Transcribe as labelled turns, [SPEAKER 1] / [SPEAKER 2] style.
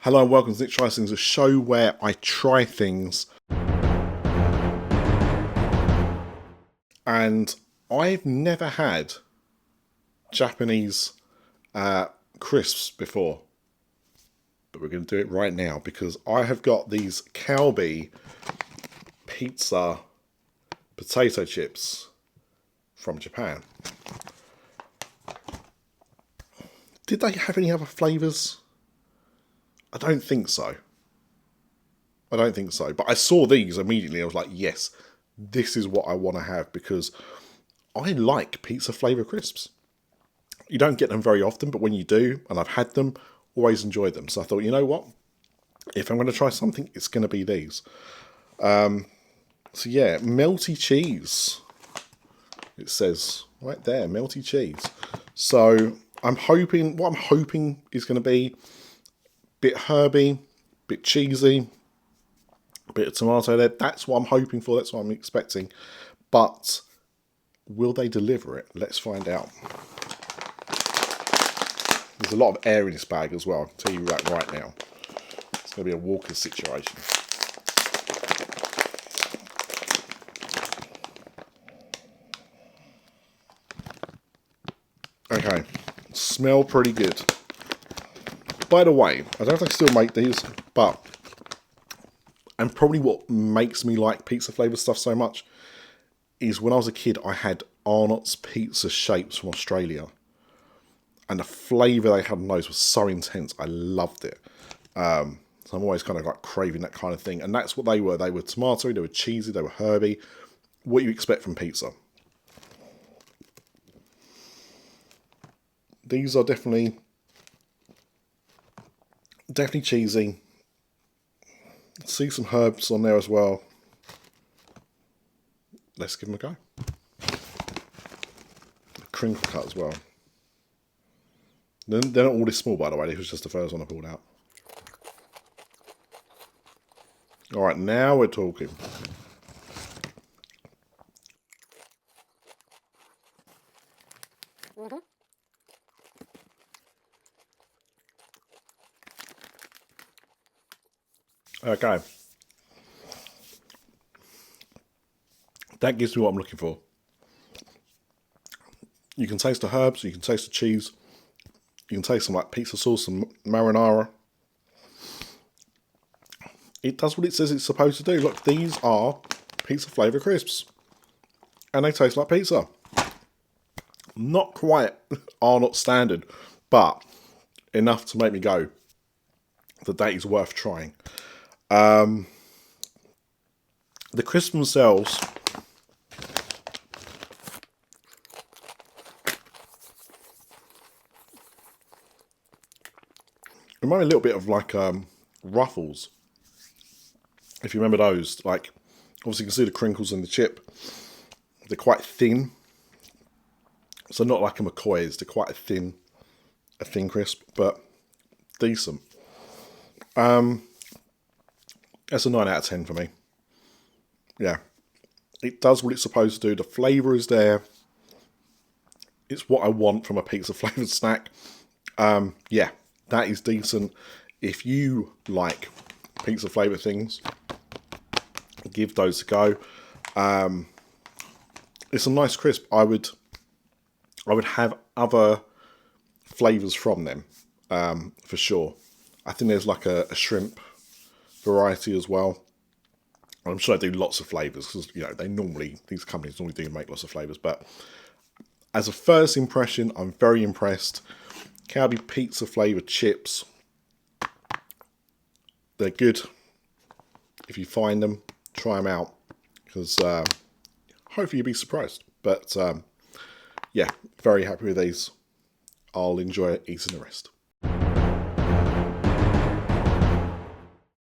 [SPEAKER 1] Hello and welcome to Nick Tries Things, a show where I try things. And I've never had Japanese crisps before. But we're going to do it right now because I have got these Calbee pizza potato chips from Japan. Did they have any other flavours? I don't think so. But I saw these immediately. I was like, yes, this is what I want to have because I like pizza flavour crisps. You don't get them very often, but when you do, and I've had them, always enjoy them. So I thought, you know what? If I'm going to try something, it's going to be these. So yeah, melty cheese. It says right there, melty cheese. So what I'm hoping is going to be bit herby, bit cheesy, a bit of tomato there. That's what I'm hoping for. That's what I'm expecting. But will they deliver it? Let's find out. There's a lot of air in this bag as well. I'll tell you that right now. It's going to be a Walker situation. Okay, smell pretty good. By the way, I don't know if they still make these, but and probably what makes me like pizza flavour stuff so much is when I was a kid, I had Arnott's pizza shapes from Australia. And the flavour they had on those was so intense. I loved it. So I'm always kind of like craving that kind of thing. And that's what they were. They were tomatoey, they were cheesy, they were herby. What you expect from pizza. These are definitely cheesy. See some herbs on there as well. Let's give them a go. Crinkle cut as well. They're not all this small, by the way. This was just the first one I pulled out. Alright, now we're talking. Okay. That gives me what I'm looking for. You can taste the herbs, you can taste the cheese, you can taste some like pizza sauce, some marinara. It does what it says it's supposed to do. Look, these are pizza flavour crisps. And they taste like pizza. Not quite Arnott's standard, but enough to make me go, that is worth trying. The crisps themselves remind me a little bit of like Ruffles. If you remember those, like obviously you can see the crinkles in the chip. They're quite thin. So not like a McCoy's, they're quite a thin crisp, but decent. That's a 9 out of 10 for me. Yeah. It does what it's supposed to do. The flavour is there. It's what I want from a pizza flavoured snack. Yeah, that is decent. If you like pizza flavoured things, give those a go. It's a nice crisp. I would have other flavours from them, for sure. I think there's like a shrimp variety as well. I'm sure they do lots of flavours because you know these companies normally do make lots of flavours. But as a first impression, I'm very impressed. Calbee pizza flavoured chips. They're good. If you find them, try them out because hopefully you'll be surprised. But yeah, very happy with these. I'll enjoy eating the rest.